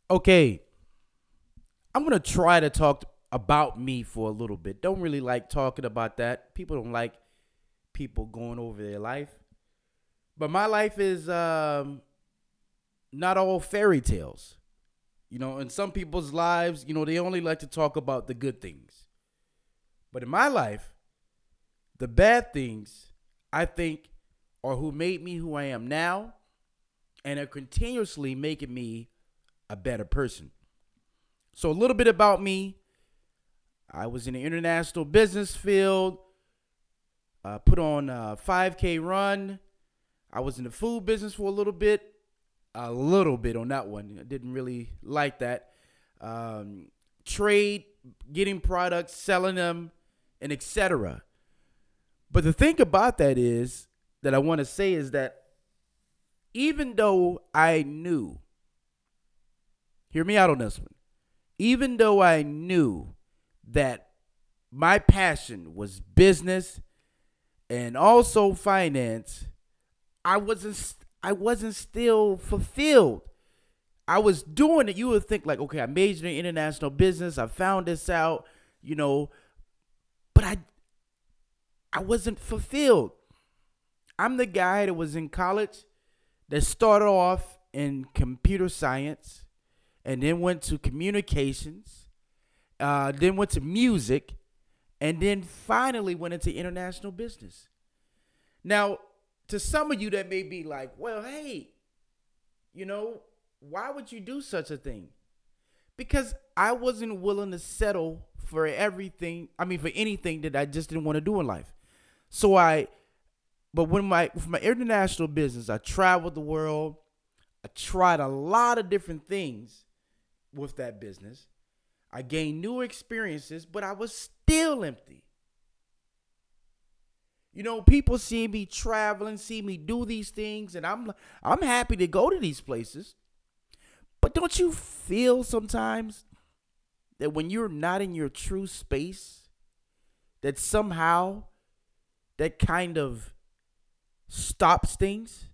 Okay, I'm going to try to talk about me for a little bit. Don't really like talking about that. People don't like people going over their life. But my life is not all fairy tales. In some people's lives, they only like to talk about the good things. But in my life, the bad things, I think, are who made me who I am now and are continuously making me a better person. So a little bit about me. I was in the international business field, put on a 5K run. I was in the food business for a little bit on that one. I didn't really like that. Trade, getting products, selling them, and etc. But the thing about that I want to say is that even though I knew, hear me out on this one, even though I knew that my passion was business and also finance, I wasn't still fulfilled. I was doing it. You would think like, okay, I majored in international business. I found this out, but I wasn't fulfilled. I'm the guy that was in college that started off in computer science and then went to communications, then went to music, and then finally went into international business. Now, to some of you that may be like, well, hey, why would you do such a thing? Because I wasn't willing to settle for for anything that I just didn't want to do in life. But with my international business, I traveled the world. I tried a lot of different things with that business. I gained new experiences, but I was still empty. People see me traveling, see me do these things, and I'm happy to go to these places. But don't you feel sometimes that when you're not in your true space, that somehow that kind of stops things?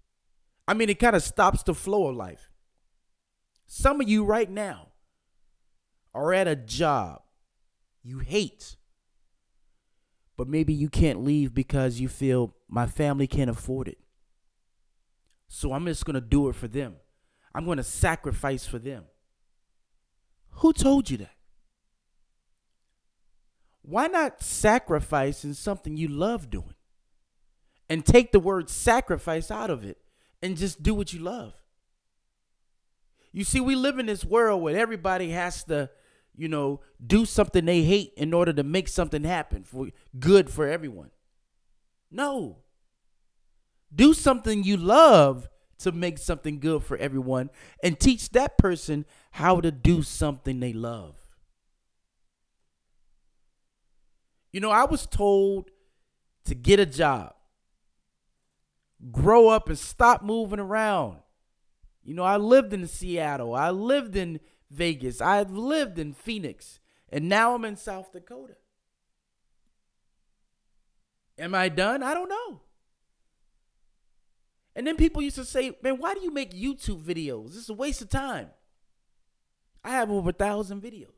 It kind of stops the flow of life. Some of you right now are at a job you hate, but maybe you can't leave because you feel my family can't afford it. So I'm just going to do it for them. I'm going to sacrifice for them. Who told you that? Why not sacrifice in something you love doing and take the word sacrifice out of it and just do what you love? You see, we live in this world where everybody has to, do something they hate in order to make something happen for good for everyone. No. Do something you love to make something good for everyone and teach that person how to do something they love. I was told to get a job, grow up and stop moving around. I lived in Seattle. I lived in Vegas. I've lived in Phoenix. And now I'm in South Dakota. Am I done? I don't know. And then people used to say, man, why do you make YouTube videos? This is a waste of time. I have over 1,000 videos.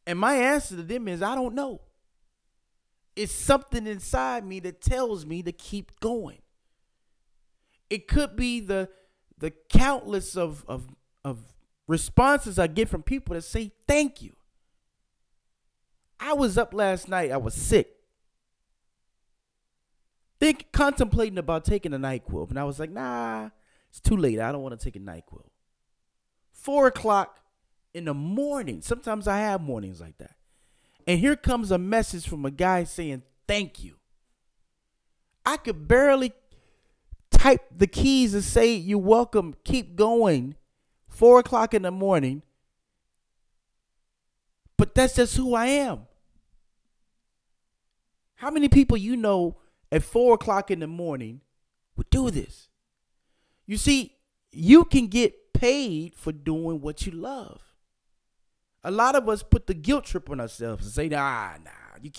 And my answer to them is, I don't know. It's something inside me that tells me to keep going. It could be the countless of responses I get from people that say thank you. I was up last night. I was sick. Contemplating about taking a NyQuil. And I was like, nah, it's too late. I don't want to take a NyQuil. 4 o'clock in the morning. Sometimes I have mornings like that. And here comes a message from a guy saying thank you. I could barely type the keys and say you're welcome, keep going, 4 o'clock in the morning. But that's just who I am. How many people at 4 o'clock in the morning would do this? You see, you can get paid for doing what you love. A lot of us put the guilt trip on ourselves and say, nah, you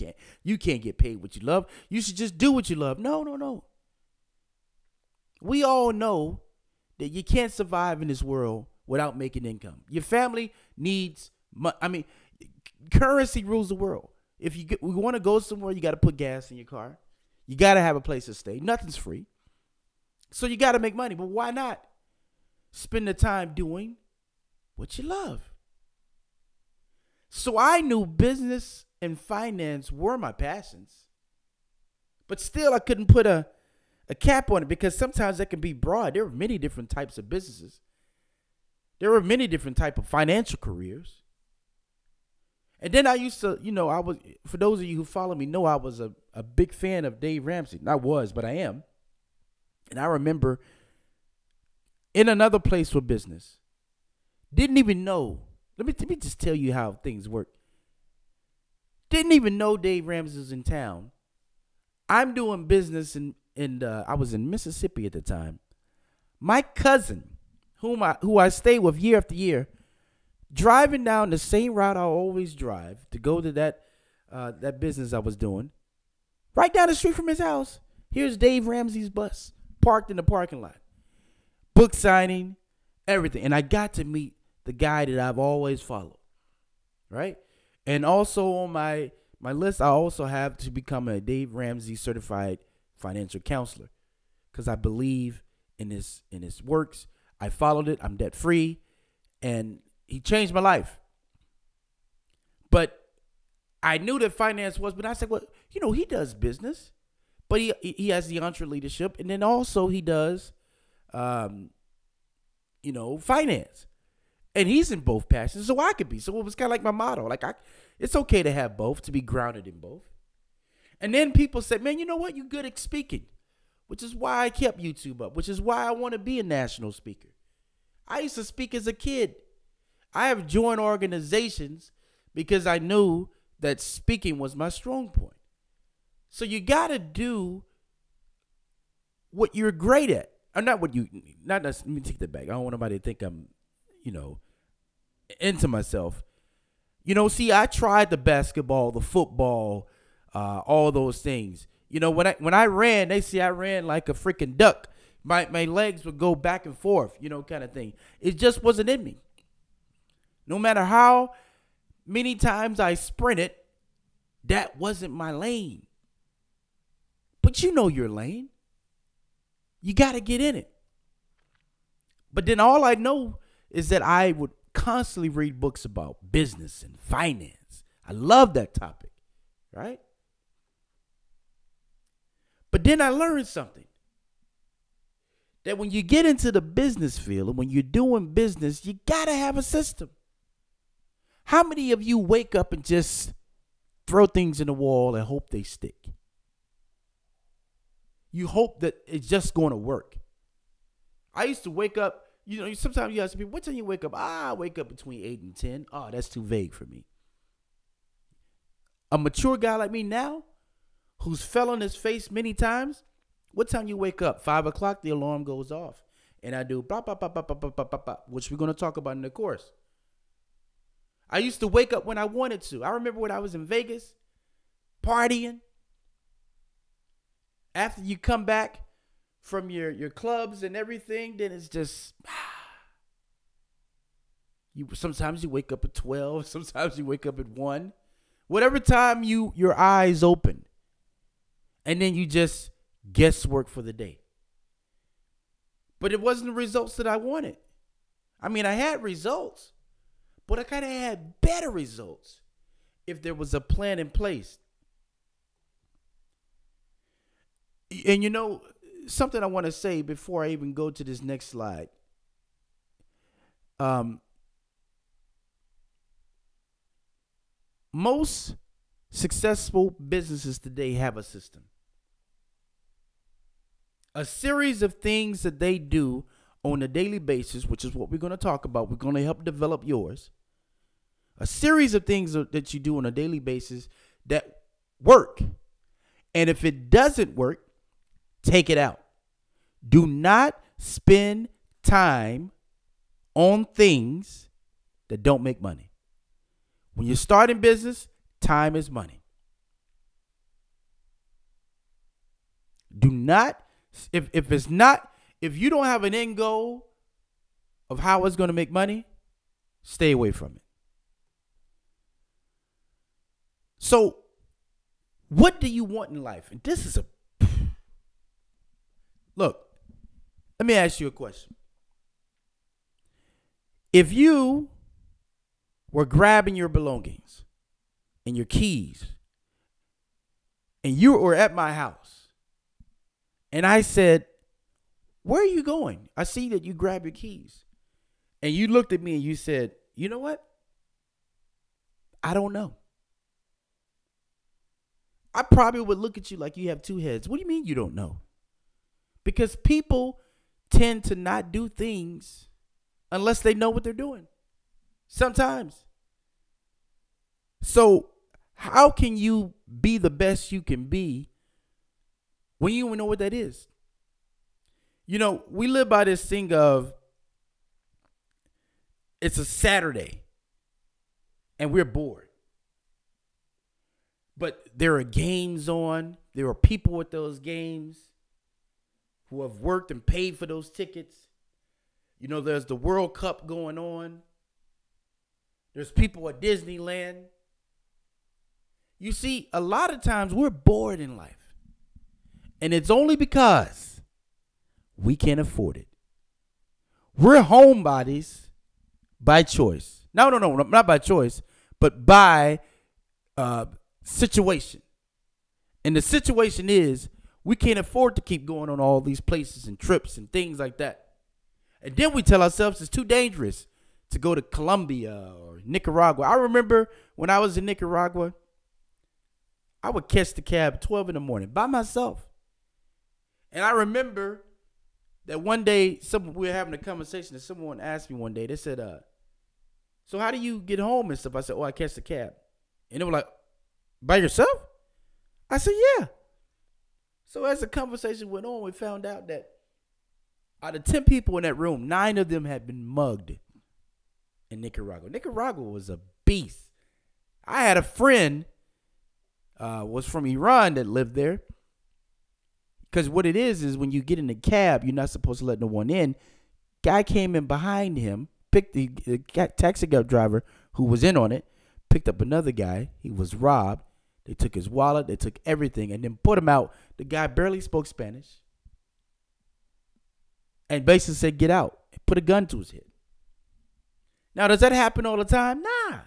can't get paid what you love. You should just do what you love. No. We all know that you can't survive in this world without making income. Your family needs I mean, currency rules the world. If we want to go somewhere, you got to put gas in your car. You got to have a place to stay. Nothing's free. So you got to make money. But why not spend the time doing what you love? So I knew business and finance were my passions. But still, I couldn't put a cap on it because sometimes that can be broad. There are many different types of businesses. There are many different types of financial careers. And then I used to, I was, for those of you who follow me, know I was a big fan of Dave Ramsey. Not was, but I am. And I remember in another place with business, didn't even know. Let me just tell you how things work. Didn't even know Dave Ramsey was in town. I'm doing business I was in Mississippi at the time. My cousin, who I stayed with year after year, driving down the same route I always drive to go to that business I was doing, right down the street from his house, here's Dave Ramsey's bus parked in the parking lot. Book signing, everything. And I got to meet the guy that I've always followed, right? And also on my list, I also have to become a Dave Ramsey certified financial counselor because I believe in his works. I followed it. I'm debt free, and he changed my life. But I knew that finance was, but I said, well, he does business, but he has the entrepreneurship, and then also he does, finance. And he's in both passions, so I could be. So it was kind of like my motto. Like, it's okay to have both, to be grounded in both. And then people said, man, you know what? You're good at speaking, which is why I kept YouTube up, which is why I want to be a national speaker. I used to speak as a kid. I have joined organizations because I knew that speaking was my strong point. So you got to do what you're great at. Or let me take that back. I don't want nobody to think I'm, into myself. See, I tried the basketball, the football, all those things. When I ran, they say I ran like a freaking duck. My legs would go back and forth, kind of thing. It just wasn't in me. No matter how many times I sprinted, that wasn't my lane. But you know your lane. You got to get in it. But then all I know is that I would constantly read books about business and finance. I love that topic, right? But then I learned something. That when you get into the business field and when you're doing business, you got to have a system. How many of you wake up and just throw things in the wall and hope they stick? You hope that it's just going to work. I used to wake up, sometimes you ask people, what time you wake up? I wake up between 8 and 10. Oh, that's too vague for me. A mature guy like me now, who's fell on his face many times, what time you wake up? 5 o'clock, the alarm goes off. And I do blah, blah, blah, blah, blah, blah, blah, blah, blah, which we're going to talk about in the course. I used to wake up when I wanted to. I remember when I was in Vegas, partying. After you come back from your clubs and everything, then it's just, sometimes you wake up at 12, sometimes you wake up at 1. Whatever time your eyes open. And then you just guesswork for the day. But it wasn't the results that I wanted. I mean, I had results, but I kind of had better results if there was a plan in place. And something I want to say before I even go to this next slide. Most successful businesses today have a system. A series of things that they do on a daily basis, which is what we're going to talk about. We're going to help develop yours. A series of things that you do on a daily basis that work. And if it doesn't work, take it out. Do not spend time on things that don't make money. When you're starting business, time is money. Do not, if you don't have an end goal of how it's going to make money, stay away from it. So, what do you want in life? And this is look, let me ask you a question. If you were grabbing your belongings and your keys, and you were at my house, and I said, where are you going? I see that you grabbed your keys. And you looked at me and you said, you know what? I don't know. I probably would look at you like you have two heads. What do you mean you don't know? Because people tend to not do things unless they know what they're doing. Sometimes. So how can you be the best you can be when you don't know what that is? You know, we live by this thing of it's a Saturday and we're bored. But there are games on. There are people at those games who have worked and paid for those tickets. You know, there's the World Cup going on. There's people at Disneyland. You see, a lot of times we're bored in life. And it's only because we can't afford it. We're homebodies by choice. No, not by choice, but by situation. And the situation is we can't afford to keep going on all these places and trips and things like that. And then we tell ourselves it's too dangerous to go to Colombia or Nicaragua. I remember when I was in Nicaragua, I would catch the cab at 12 in the morning by myself. And I remember that one day we were having a conversation and someone asked me one day, they said, so how do you get home and stuff? I said, I catch the cab. And they were like, by yourself? I said, yeah. So as the conversation went on, we found out that out of 10 people in that room, 9 of them had been mugged in Nicaragua. Nicaragua was a beast. I had a friend was from Iran that lived there. Because what it is when you get in the cab, you're not supposed to let no one in. Guy came in behind him, picked the taxi cab driver who was in on it, picked up another guy. He was robbed. They took his wallet. They took everything and then put him out. The guy barely spoke Spanish. And basically said, get out. And put a gun to his head. Now, does that happen all the time? Nah.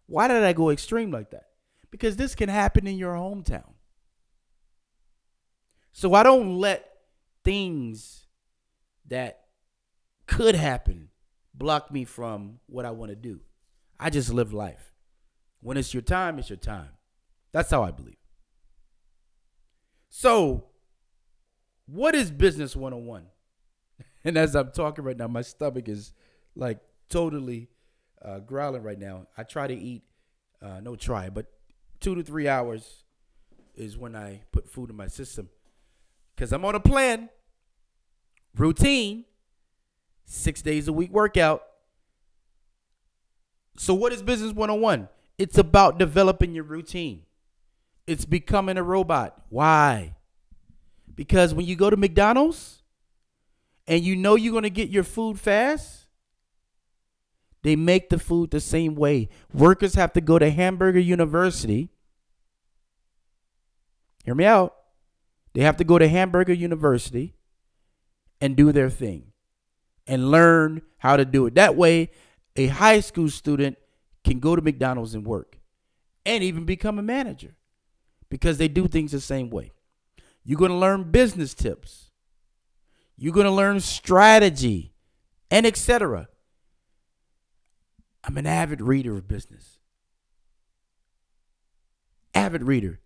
Why did I go extreme like that? Because this can happen in your hometown. So I don't let things that could happen block me from what I want to do. I just live life. When it's your time, it's your time. That's how I believe. So, what is business 101? And as I'm talking right now, my stomach is like totally growling right now. I try to eat, but 2 to 3 hours is when I put food in my system. Because I'm on a plan, routine, 6 days a week workout. So what is business 101? It's about developing your routine. It's becoming a robot. Why? Because when you go to McDonald's and you know you're going to get your food fast, they make the food the same way. Workers have to go to Hamburger University. Hear me out. They have to go to Hamburger University and do their thing and learn how to do it. That way, a high school student can go to McDonald's and work and even become a manager because they do things the same way. You're going to learn business tips. You're going to learn strategy and etc. I'm an avid reader of business. Avid reader.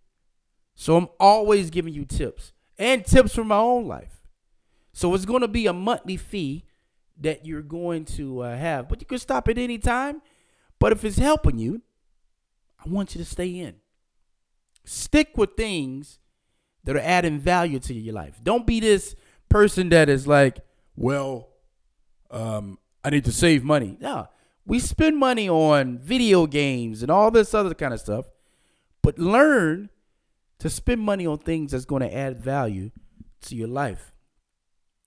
So I'm always giving you tips and tips from my own life. So it's going to be a monthly fee that you're going to have, but you can stop at any time. But if it's helping you, I want you to stay in. Stick with things that are adding value to your life. Don't be this person that is like, well, I need to save money. No, we spend money on video games and all this other kind of stuff, but learn to spend money on things that's going to add value to your life.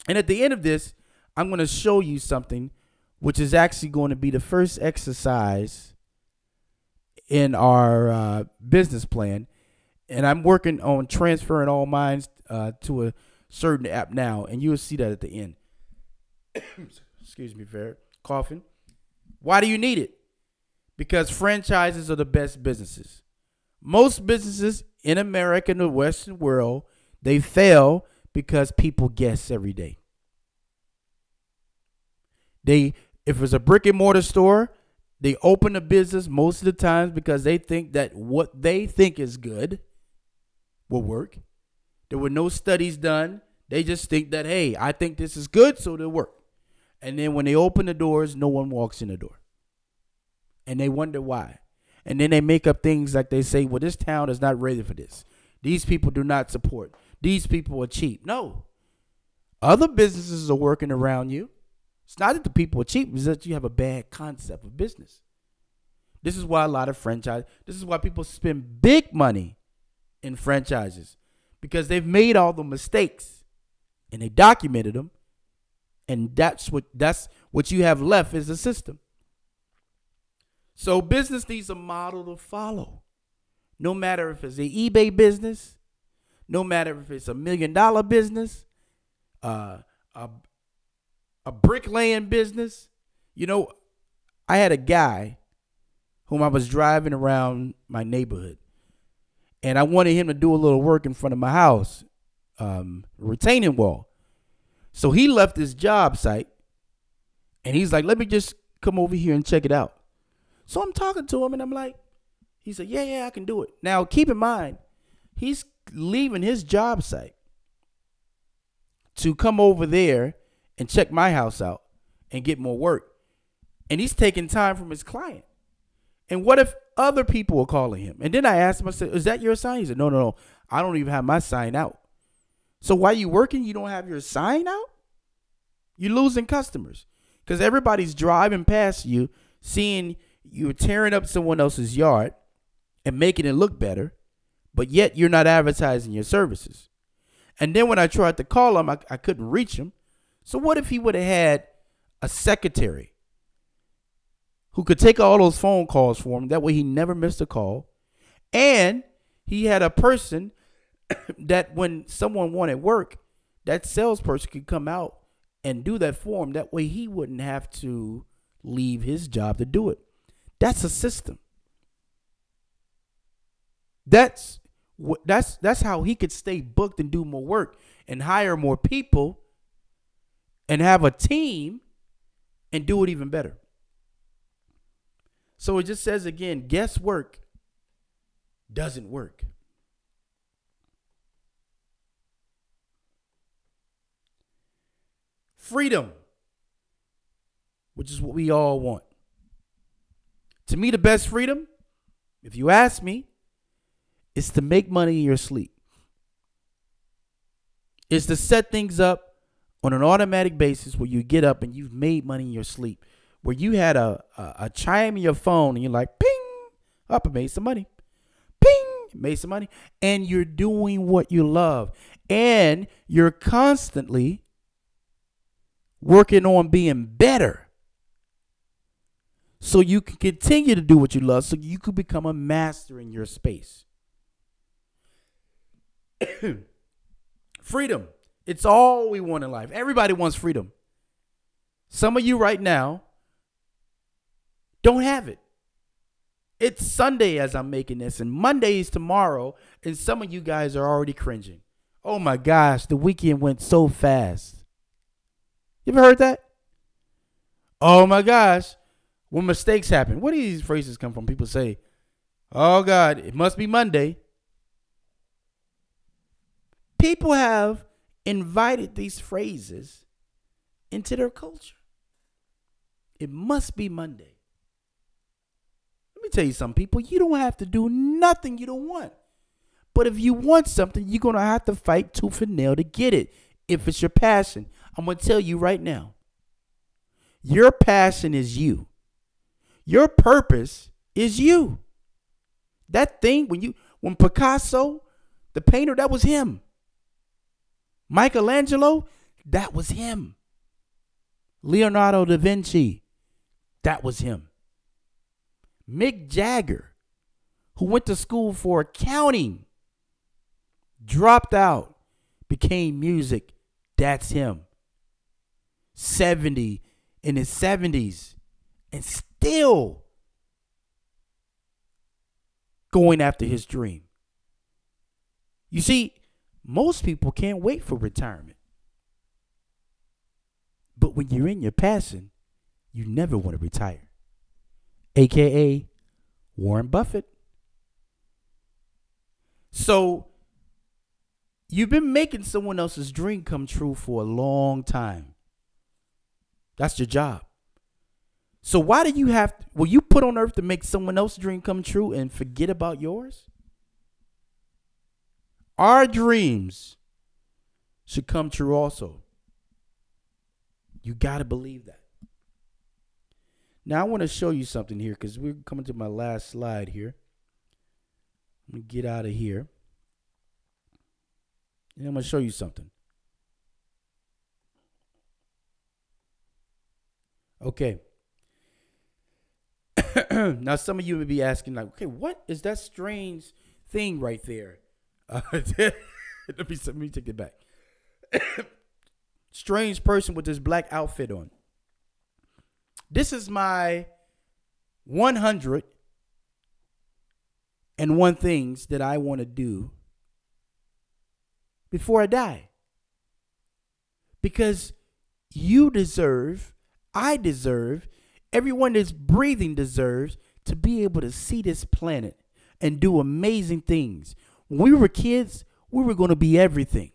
And at the end of this, I'm going to show you something which is actually going to be the first exercise in our business plan. And I'm working on transferring all mine to a certain app now, and you'll see that at the end. Excuse me for coughing. Why do you need it? Because franchises are the best businesses. Most businesses in America and the Western world, they fail because people guess every day. If it's a brick and mortar store, they open a business most of the times because they think that what they think is good will work. There were no studies done. They just think that, hey, I think this is good, so it'll work. And then when they open the doors, no one walks in the door. And they wonder why. And then they make up things like they say, well, this town is not ready for this. These people do not support. These people are cheap. No. Other businesses are working around you. It's not that the people are cheap. It's that you have a bad concept of business. This is why a lot of this is why people spend big money in franchises. Because they've made all the mistakes. And they documented them. And that's what you have left is a system. So business needs a model to follow. No matter if it's an eBay business, no matter if it's $1 million business, a bricklaying business. You know, I had a guy whom I was driving around my neighborhood, and I wanted him to do a little work in front of my house, retaining wall. So he left his job site, and he's like, let me just come over here and check it out. So I'm talking to him, and I'm like, he said, yeah, I can do it. Now, keep in mind, he's leaving his job site to come over there and check my house out and get more work. And he's taking time from his client. And what if other people are calling him? And then I asked him, I said, is that your sign? He said, no. I don't even have my sign out. So while you working, you don't have your sign out? You're losing customers because everybody's driving past you, seeing you're tearing up someone else's yard and making it look better, but yet you're not advertising your services. And then when I tried to call him, I couldn't reach him. So what if he would have had a secretary who could take all those phone calls for him? That way he never missed a call. And he had a person that when someone wanted work, that salesperson could come out and do that for him. That way he wouldn't have to leave his job to do it. That's a system. That's how he could stay booked and do more work and hire more people and have a team and do it even better. So it just says again, guesswork doesn't work. Freedom, which is what we all want. To me, the best freedom, if you ask me, is to make money in your sleep. It's to set things up on an automatic basis where you get up and you've made money in your sleep. Where you had a chime in your phone and you're like, ping, up, I made some money. Ping, made some money. And you're doing what you love. And you're constantly working on being better. So you can continue to do what you love so you can become a master in your space. Freedom. It's all we want in life. Everybody wants freedom. Some of you right now don't have it. It's Sunday as I'm making this, and Monday is tomorrow, and some of you guys are already cringing. Oh my gosh, the weekend went so fast. You ever heard that? Oh my gosh, when mistakes happen. Where do these phrases come from? People say, oh God, it must be Monday. People have invited these phrases into their culture. It must be Monday. Let me tell you something, people. You don't have to do nothing you don't want. But if you want something, you're going to have to fight tooth and nail to get it. If it's your passion, I'm going to tell you right now. Your passion is you. Your purpose is you. That thing, when Picasso, the painter, that was him. Michelangelo, that was him. Leonardo da Vinci, That was him. Mick Jagger, who went to school for accounting, dropped out, became music. That's him. In his 70s, and still going after his dream. You see, most people can't wait for retirement. But when you're in your passion, you never want to retire. AKA Warren Buffett. So you've been making someone else's dream come true for a long time. That's your job. So why do you were you put on earth to make someone else's dream come true and forget about yours? Our dreams should come true also. You got to believe that. Now, I want to show you something here because we're coming to my last slide here. I'm going to get out of here. And I'm going to show you something. Okay. Now, some of you may be asking, like, okay, what is that strange thing right there? Let me take it back. Strange person with this black outfit on. This is my 101 things that I want to do before I die. Because you deserve, I deserve, everyone that's breathing deserves to be able to see this planet and do amazing things. When we were kids, we were going to be everything.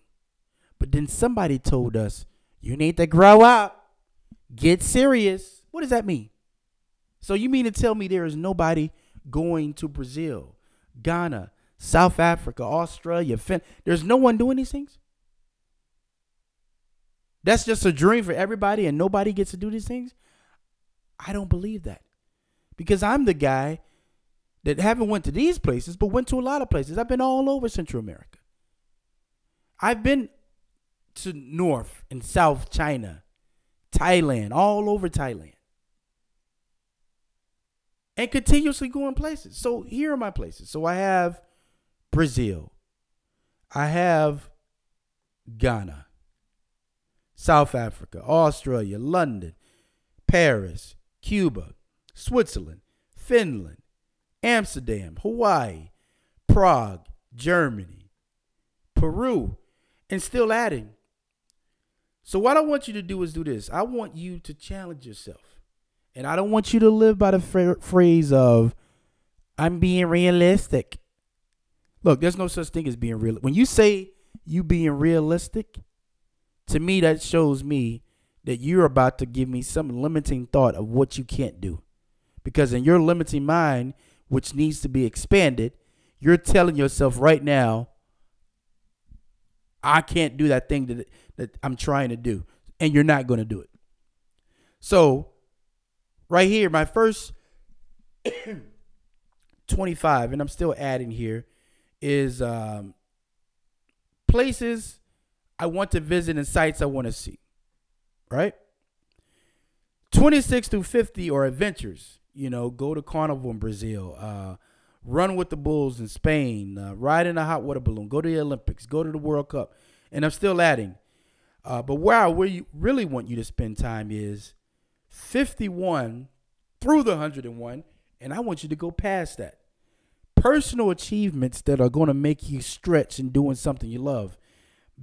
But then somebody told us, you need to grow up. Get serious. What does that mean? So you mean to tell me there is nobody going to Brazil, Ghana, South Africa, Australia, there's no one doing these things? That's just a dream for everybody and nobody gets to do these things? I don't believe that. Because I'm the guy that haven't went to these places, but went to a lot of places. I've been all over Central America. I've been to North and South China, Thailand, all over Thailand. And continuously going places. So here are my places. So I have Brazil. I have Ghana, South Africa, Australia, London, Paris, Cuba, Switzerland, Finland, Amsterdam, Hawaii, Prague, Germany, Peru, and still adding. So what I want you to do is do this. I want you to challenge yourself. And I don't want you to live by the phrase of, I'm being realistic. Look, there's no such thing as being real. When you say you being realistic, to me, that shows me that you're about to give me some limiting thought of what you can't do. Because in your limiting mind, which needs to be expanded, you're telling yourself right now, I can't do that thing that I'm trying to do. And you're not going to do it. So, right here, my first 25, and I'm still adding here, is places I want to visit and sites I want to see. Right? 26 through 50 are adventures. You know, go to Carnival in Brazil, run with the Bulls in Spain, ride in a hot water balloon, go to the Olympics, go to the World Cup. And I'm still adding. But where I really want you to spend time is 51 through the 101, and I want you to go past that. Personal achievements that are going to make you stretch in doing something you love.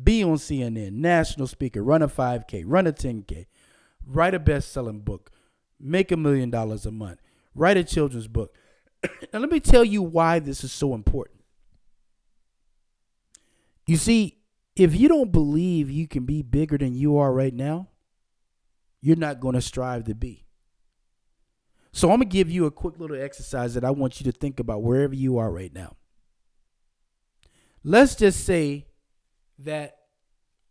Be on CNN, national speaker, run a 5K, run a 10K, write a best-selling book, make $1 million a month, write a children's book. Now, let me tell you why this is so important. You see, if you don't believe you can be bigger than you are right now, you're not going to strive to be. So I'm going to give you a quick little exercise that I want you to think about wherever you are right now. Let's just say that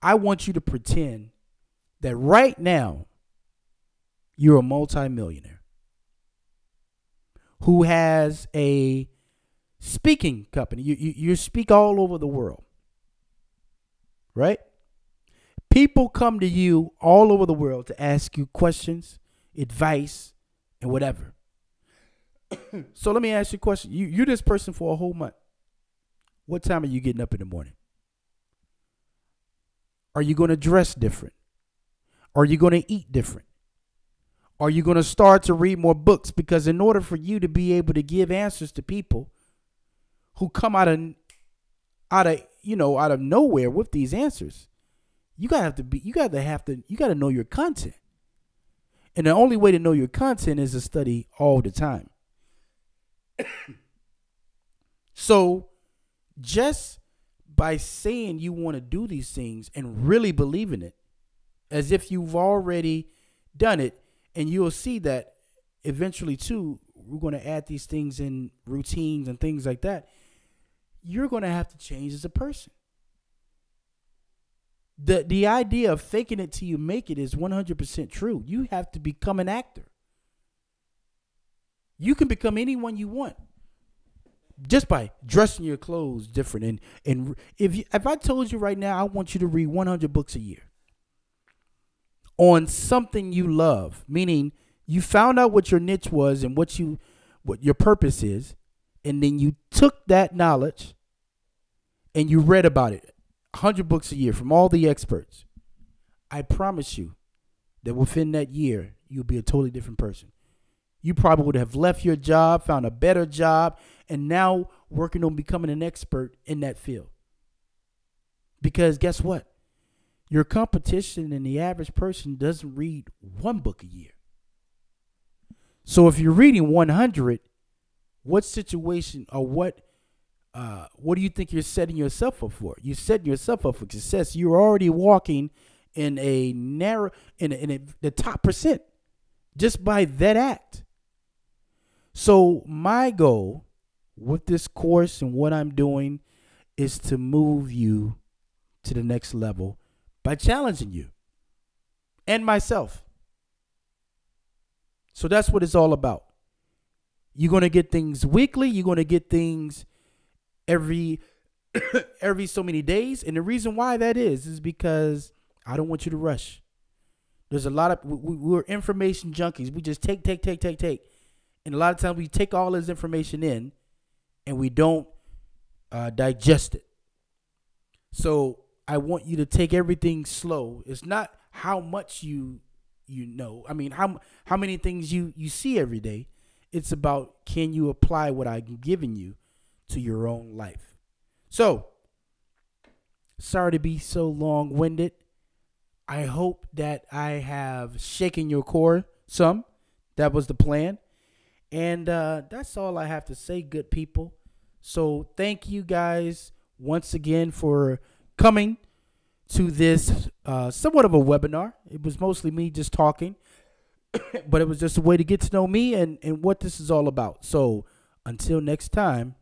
I want you to pretend that right now you're a multimillionaire who has a speaking company. You speak all over the world, right? People come to you all over the world to ask you questions, advice, and whatever. So let me ask you a question. You're this person for a whole month. What time are you getting up in the morning? Are you going to dress different? Are you going to eat different? Are you going to start to read more books? Because in order for you to be able to give answers to people who come out of nowhere with these answers, you gotta know your content. And the only way to know your content is to study all the time. So just by saying you want to do these things and really believe in it, as if you've already done it, and you'll see that eventually too, we're going to add these things in routines and things like that. You're going to have to change as a person. The idea of faking it till you make it is 100% true. You have to become an actor. You can become anyone you want just by dressing your clothes different. And if I told you right now, I want you to read 100 books a year on something you love, meaning you found out what your niche was and what your purpose is, and then you took that knowledge and you read about it, 100 books a year from all the experts. I promise you that within that year, you'll be a totally different person. You probably would have left your job, found a better job, and now working on becoming an expert in that field. Because guess what? Your competition and the average person doesn't read one book a year. So if you're reading 100, what situation or what do you think you're setting yourself up for? You're setting yourself up for success. You're already walking in the top percent just by that act. So my goal with this course and what I'm doing is to move you to the next level by challenging you and myself. So that's what it's all about. You're going to get things weekly. You're going to get things every so many days. And the reason why that is because I don't want you to rush. There's a lot of, we're information junkies. We just take. And a lot of times we take all this information in and we don't digest it. So I want you to take everything slow. It's not how much you know. I mean, how many things you see every day. It's about, can you apply what I'm giving you to your own life? So, sorry to be so long-winded. I hope that I have shaken your core some. That was the plan. And that's all I have to say, good people. So thank you guys once again for coming to this somewhat of a webinar. It was mostly me just talking, but it was just a way to get to know me and what this is all about. So until next time,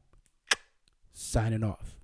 signing off.